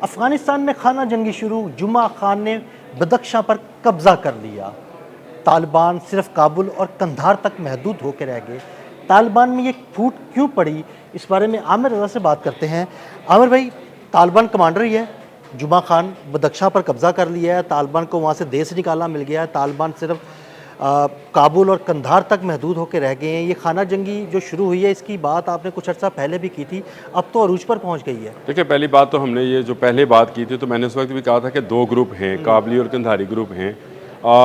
अफ़गानिस्तान में खाना जंगी शुरू, जुमा खान ने बदख्शां पर कब्ज़ा कर लिया। तालिबान सिर्फ काबुल और कंधार तक महदूद होकर रह गए। तालिबान में ये फूट क्यों पड़ी, इस बारे में आमिर रज़ा से बात करते हैं। आमिर भाई, तालिबान कमांडर ही है, जुमा खान बदख्शां पर कब्ज़ा कर लिया है, तालिबान को वहाँ से देश निकालना मिल गया है, तालिबान सिर्फ काबुल और कंधार तक महदूद होकर रह गए हैं। ये खाना जंगी जो शुरू हुई है, इसकी बात आपने कुछ अर्सा पहले भी की थी, अब तो अरूज पर पहुंच गई है। देखिए, पहली बात तो हमने ये जो पहले बात की थी तो मैंने उस वक्त भी कहा था कि दो ग्रुप हैं, काबली और कंधारी ग्रुप हैं,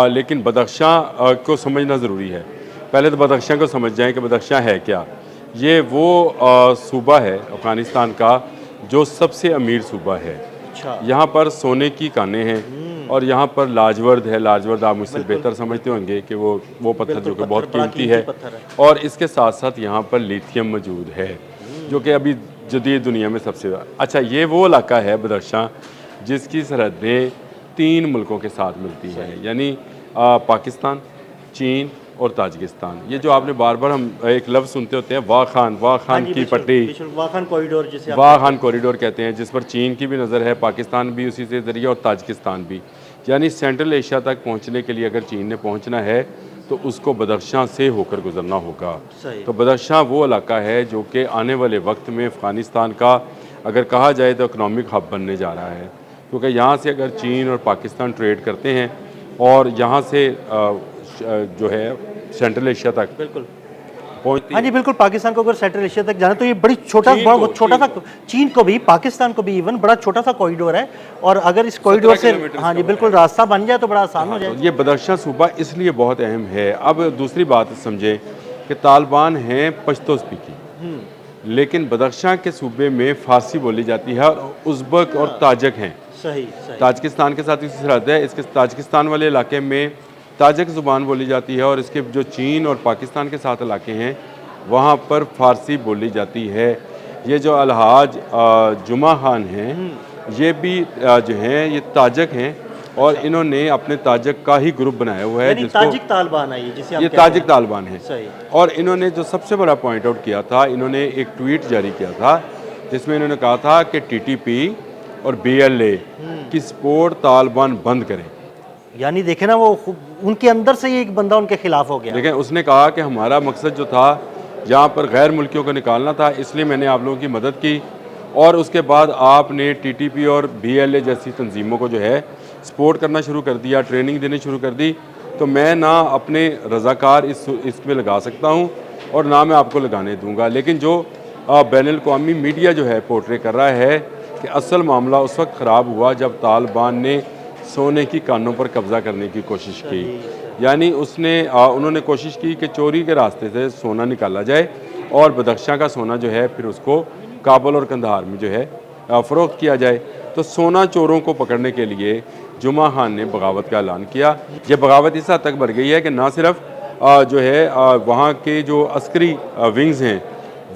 लेकिन बदख्शां को समझना ज़रूरी है। पहले तो बदख्शां को समझ जाएं कि बदख्शां है क्या। ये वो सूबा है अफ़गानिस्तान का जो सबसे अमीर सूबा है। अच्छा। यहाँ पर सोने की कानें हैं और यहाँ पर लाजवर्द है। लाजवर्द आप मुझसे बेहतर समझते होंगे कि वो पत्थर जो कि बहुत कीमती है। और इसके साथ साथ यहाँ पर लिथियम मौजूद है जो कि अभी जदीद दुनिया में सबसे अच्छा। ये वो इलाका है बदख्शां जिसकी सरहदें 3 मुल्कों के साथ मिलती हैं, यानी पाकिस्तान, चीन और ताजिकिस्तान। ये जो आपने बार बार हम एक लफ्ज़ सुनते होते हैं, वाह खान की पट्टी, वाह खान कॉरिडोर, जिसे वाह खान कॉरिडोर कहते हैं, जिस पर चीन की भी नज़र है, पाकिस्तान भी उसी से ज़रिए और ताजिकिस्तान भी। यानी सेंट्रल एशिया तक पहुँचने के लिए अगर चीन ने पहुँचना है तो उसको बदख्शां से होकर गुजरना होगा। तो बदख्शां वो इलाका है जो कि आने वाले वक्त में अफ़गानिस्तान का अगर कहा जाए तो इकनॉमिक हब बनने जा रहा है, क्योंकि यहाँ से अगर चीन और पाकिस्तान ट्रेड करते हैं और यहाँ से जो है सेंट्रल एशिया तक बिल्कुल पहुँचती। हाँ जी बिल्कुल, पाकिस्तान को अगर सेंट्रल एशिया तक जाना तो ये बड़ी छोटा सा, चीन को भी, पाकिस्तान को भी इवन बड़ा छोटा सा कॉरिडोर है। और अगर इस कॉरिडोर से हाँ जी बिल्कुल रास्ता बन जाए तो बड़ा आसान हो जाए। तो ये बदख्शां सूबा इसलिए बहुत अहम है। अब दूसरी बात समझें कि तालिबान हैं पश्तो स्पीकिंग, लेकिन बदख्शां के सूबे में फ़ारसी बोली जाती है और उज़्बक और ताजक हैं। सही। ताजिकिस्तान के साथ इसकी सरहद है। इसके ताजिकिस्तान वाले इलाके में ताजिक ज़ुबान बोली जाती है और इसके जो चीन और पाकिस्तान के साथ इलाके हैं वहाँ पर फ़ारसी बोली जाती है। ये जो अलहाज जुमा खान हैं ये भी जो हैं ये ताजिक हैं और इन्होंने अपने ताजिक का ही ग्रुप बनाया हुआ है, जिसको ताजिक तालिबान है, जिसे ये ताजिक तालिबान है। सही। और इन्होंने जो सबसे बड़ा पॉइंट आउट किया था, इन्होंने एक ट्वीट जारी किया था जिसमें इन्होंने कहा था कि TTP और BLA की सपोर्ट तालिबान बंद करें। यानी देखे ना, वो उनके अंदर से ही एक बंदा उनके खिलाफ हो गया। देखें, उसने कहा कि हमारा मकसद जो था यहाँ पर गैर मुल्कियों को निकालना था, इसलिए मैंने आप लोगों की मदद की और उसके बाद आपने TTP और BLA जैसी तंजीमों को जो है सपोर्ट करना शुरू कर दिया, ट्रेनिंग देनी शुरू कर दी। तो मैं ना अपने रज़ाकार इसमें लगा सकता हूँ और ना मैं आपको लगाने दूँगा। लेकिन जो बैनुल-अक़वामी मीडिया जो है पोर्ट्रे कर रहा है कि असल मामला उस वक्त ख़राब हुआ जब तालिबान ने सोने की कानों पर कब्ज़ा करने की कोशिश की। यानी उन्होंने कोशिश की कि चोरी के रास्ते से सोना निकाला जाए और बदख्शां का सोना जो है फिर उसको काबुल और कंधार में जो है फ़रोख्त किया जाए। तो सोना चोरों को पकड़ने के लिए जुमा खान ने बगावत का ऐलान किया। ये बगावत इस हद तक बढ़ गई है कि ना सिर्फ जो है वहाँ के जो अस्करी विंग्स हैं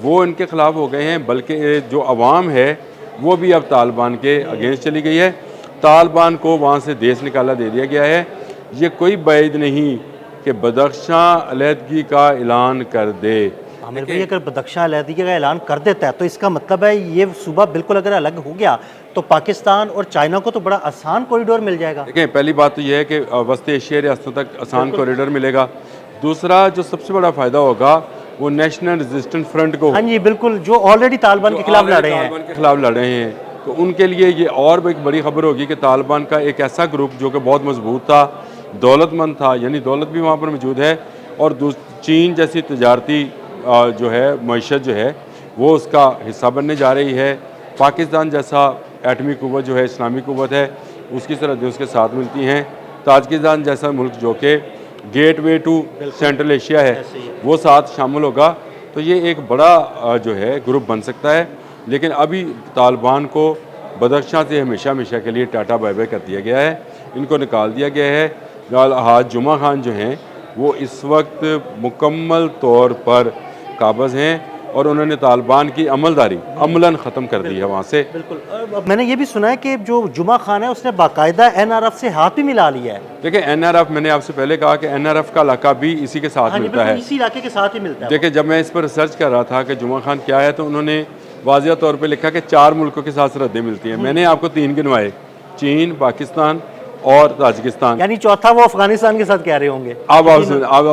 वो इनके ख़िलाफ़ हो गए हैं, बल्कि जो अवाम है वो भी अब तालिबान के अगेंस्ट चली गई है। तालिबान को वहाँ से देश निकाला दे दिया गया है। ये कोई बैद नहीं कि बदख्शां अलहदगी का ऐलान कर दे। आमिर भाई, अगर बदख्शां अलहदगी का ऐलान कर देता है तो इसका मतलब है ये सूबा बिल्कुल अगर अलग हो गया तो पाकिस्तान और चाइना को तो बड़ा आसान कॉरिडोर मिल जाएगा। देखें, पहली बात तो यह है कि वस्ती एशिया रियासतों तक आसान कॉरिडोर मिलेगा। दूसरा जो सबसे बड़ा फ़ायदा होगा वो नेशनल रेजिस्टेंस फ्रंट को, हाँ जी बिल्कुल, जो ऑलरेडी तालिबान के खिलाफ लड़ रहे हैं, तो उनके लिए ये और एक बड़ी खबर होगी कि तालिबान का एक ऐसा ग्रुप जो कि बहुत मजबूत था, दौलतमंद था, यानी दौलत भी वहाँ पर मौजूद है और चीन जैसी तजारती जो है मईशत जो है वो उसका हिस्सा बनने जा रही है। पाकिस्तान जैसा एटमी कुव्वत जो है, इस्लामी कुव्वत है, उसकी सरहदें उसके साथ मिलती हैं। ताजिकिस्तान जैसा मुल्क जो कि गेटवे टू सेंट्रल एशिया है वो साथ शामिल होगा। तो ये एक बड़ा जो है ग्रुप बन सकता है। लेकिन अभी तालिबान को बदख्शां से हमेशा के लिए टाटा बाय बाय कर दिया गया है, इनको निकाल दिया गया है। अलहाज जुमा खान जो हैं वो इस वक्त मुकम्मल तौर पर काबज़ हैं और उन्होंने तालिबान की अमलदारी अमलन ख़त्म कर दी है वहाँ से। बिल्कुल। मैंने ये भी सुना है कि जो जुमा खान है उसने बाकायदा NRF से हाथ भी मिला लिया है। देखिए, NRF, मैंने आपसे पहले कहा कि NRF का इलाका भी इसी के साथ मिलता है, इसी इलाके के साथ ही मिलता है। देखिए, जब मैं इस पर रिसर्च कर रहा था कि जुमा खान क्या है तो उन्होंने वाज़िया तौर पे लिखा कि 4 मुल्कों के साथ सरहदें मिलती हैं। मैंने आपको 3 गिनवाए, चीन, पाकिस्तान और ताजिकिस्तान। यानी चौथा वो अफगानिस्तान के साथ कह रहे होंगे। अब आप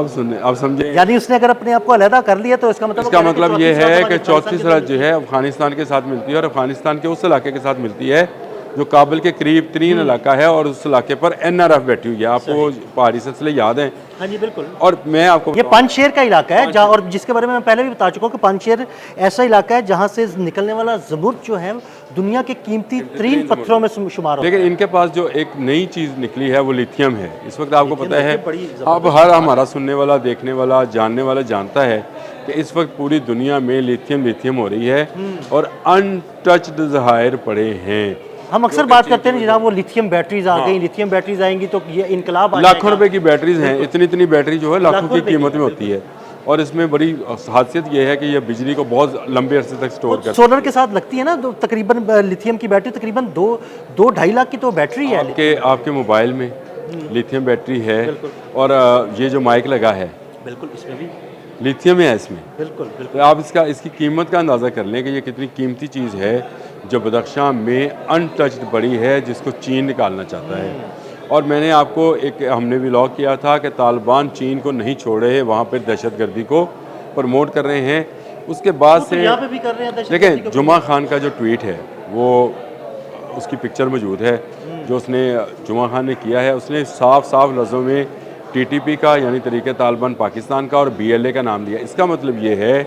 सुने, आप समझे। यानी उसने अगर अपने आप को अलहदा कर लिया तो इसका मतलब इसका मतलब ये है कि चौथी सरहद जो है अफगानिस्तान के साथ मिलती है और अफगानिस्तान के उस इलाके के साथ मिलती है जो काबुल के करीब तरीन इलाका है और उस इलाके पर NRF बैठी हुई है। आपको पहाड़ी सिलसिले याद हैं? हाँ जी बिल्कुल। और मैं आपको ये पानशेर का इलाका है जहाँ, और जिसके बारे में मैं पहले भी बता चुका हूँ कि पानशेर ऐसा इलाका है जहाँ से निकलने वाला ज़मुर्द जो है दुनिया के कीमती तरीन पत्थरों में शुमार होता है। लेकिन इनके पास जो एक नई चीज़ निकली है वो लिथियम है। इस वक्त आपको पता है, बड़ी अब हर हमारा सुनने वाला, देखने वाला, जानने वाला जानता है कि इस वक्त पूरी दुनिया में लिथियम हो रही है और अनटच्ड ज़खायर पड़े हैं। हम अक्सर बात करते हैं जनाब वो लिथियम बैटरीज आ गई, लिथियम बैटरीज आएंगी तो ये इनकलाब आ लाखों रुपए की बैटरीज हैं। इतनी बैटरी जो है लाखों की कीमत में होती है और इसमें बड़ी खासियत ये है कि ये बिजली को बहुत लंबे अरसे तक स्टोर करती है। सोलर के साथ लगती है ना, तकरीबन लिथियम की बैटरी तकरीबन 2-2.5 लाख की तो बैटरी है। आपके मोबाइल में लिथियम बैटरी है और ये जो माइक लगा है बिल्कुल इसमें भी लिथियम है इसमें। बिल्कुल तो आप इसकी कीमत का अंदाज़ा कर लें कि ये कितनी कीमती चीज़ है जो बदख्शां में अनटच्ड पड़ी है, जिसको चीन निकालना चाहता है। और मैंने आपको हमने व्लॉग किया था कि तालिबान चीन को नहीं छोड़ रहे, वहाँ पर दहशतगर्दी को प्रमोट कर रहे हैं। उसके बाद से यहाँ पे भी कर रहे हैं। देखें, जुमा खान का जो ट्वीट है वो उसकी पिक्चर मौजूद है जो उसने जुमा खान ने किया है। उसने साफ लफ्ज़ों में TTP का यानी तरीक़े तालिबान पाकिस्तान का और BLA का नाम लिया। इसका मतलब ये है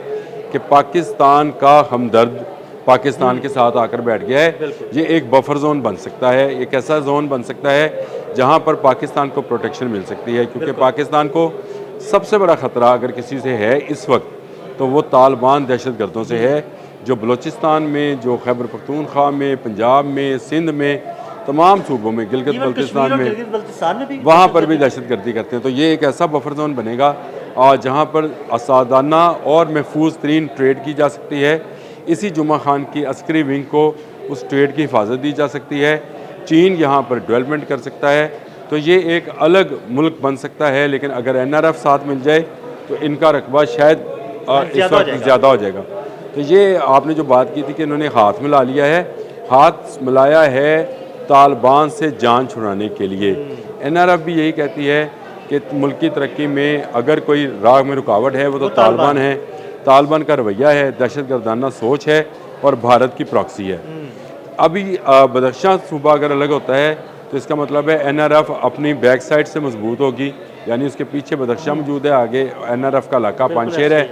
कि पाकिस्तान का हमदर्द पाकिस्तान के साथ आकर बैठ गया है। ये एक बफर जोन बन सकता है, एक ऐसा जोन बन सकता है जहाँ पर पाकिस्तान को प्रोटेक्शन मिल सकती है, क्योंकि पाकिस्तान को सबसे बड़ा ख़तरा अगर किसी से है इस वक्त तो वो तालिबान दहशतगर्दों से है, जो बलूचिस्तान में, जो खैबर पख्तूनख्वा में, पंजाब में, सिंध में, तमाम सूबों में, गिलगित बल्तिस्तान में, वहाँ पर भी दहशतगर्दी करते हैं। तो ये एक ऐसा बफर जोन बनेगा और जहाँ पर आसादाना और महफूज तरीन ट्रेड की जा सकती है। इसी जुमा खान की अस्करी विंग को उस ट्रेड की हिफाजत दी जा सकती है। चीन यहाँ पर डेवलपमेंट कर सकता है, तो ये एक अलग मुल्क बन सकता है। लेकिन अगर NRF साथ मिल जाए तो इनका रकबा शायद इस वक्त ज़्यादा हो जाएगा। तो ये आपने जो बात की थी कि इन्होंने हाथ मिला लिया है, हाथ मिलाया है तालिबान से जान छुड़ाने के लिए। NRF भी यही कहती है कि मुल्क की तरक्की में अगर कोई राह में रुकावट है वो तो तालिबान है। तालिबान का रवैया है, दहशतगर्दाना सोच है और भारत की प्रॉक्सी है। अभी बदख्शां सूबा अगर अलग होता है तो इसका मतलब है NRF अपनी बैक साइड से मजबूत होगी, यानी उसके पीछे बदख्शां मौजूद है, आगे NRF का इलाका पानशेर है,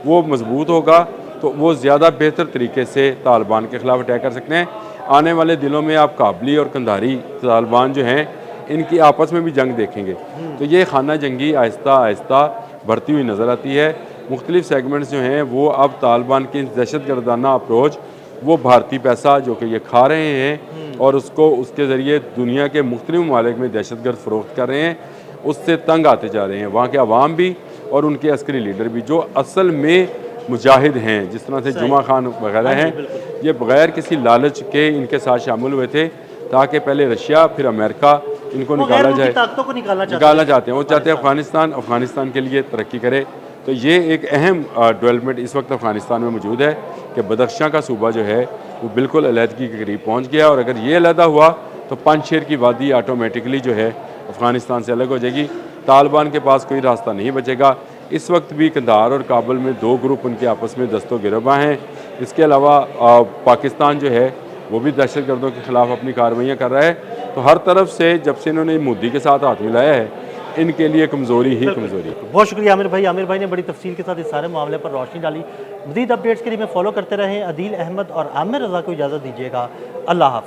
वो मजबूत होगा तो वो ज़्यादा बेहतर तरीके से तालिबान के ख़िलाफ़ अटैक कर सकते हैं। आने वाले दिनों में आप काबली और कंधारी तालिबान जो हैं इनकी आपस में भी जंग देखेंगे। तो ये खाना जंगी आहिस्ता आहिस्ता बढ़ती हुई नज़र आती है। मुख्तलिफ सेगमेंट्स जो हैं वो अब तालिबान की दहशतगर्दाना अप्रोच, वो भारतीय पैसा जो कि ये खा रहे हैं और उसको उसके ज़रिए दुनिया के मुख्तलिफ ममालिक में दहशतगर्द फ़रोख्त कर रहे हैं, उससे तंग आते जा रहे हैं वहाँ के अवाम भी और उनके अस्करी लीडर भी, जो असल में मुजाहिद हैं, जिस तरह से जुमा खान वगैरह हैं। ये बग़ैर किसी लालच के इनके साथ शामिल हुए थे ताकि पहले रशिया फिर अमेरिका इनको निकाला जाए, निकालना चाहते हैं। वो चाहते हैं अफ़गानिस्तान के लिए तरक्की करे। तो ये एक अहम डेवलपमेंट इस वक्त अफ़गानिस्तान में मौजूद है कि बदख्शां का सूबा जो है वो बिल्कुल अलहदगी के करीब पहुँच गया और अगर ये अलहदा हुआ तो पानशेर की वादी ऑटोमेटिकली जो है अफ़गानिस्तान से अलग हो जाएगी। तालिबान के पास कोई रास्ता नहीं बचेगा। इस वक्त भी कंधार और काबुल में 2 ग्रुप उनके आपस में दस्तो गिरबा हैं। इसके अलावा पाकिस्तान जो है वो भी दहशतगर्दों के ख़िलाफ़ अपनी कार्रवाइयाँ कर रहा है। तो हर तरफ से जब से इन्होंने मोदी के साथ हाथ मिलाया है इनके लिए कमज़ोरी ही कमज़ोरी। बहुत शुक्रिया आमिर भाई। आमिर भाई ने बड़ी तफसील के साथ इस सारे मामले पर रोशनी डाली। मज़ीद अपडेट्स के लिए मैं फॉलो करते रहें। अदील अहमद और आमिर रज़ा को इजाज़त दीजिएगा। अल्लाह हाफ़िज़।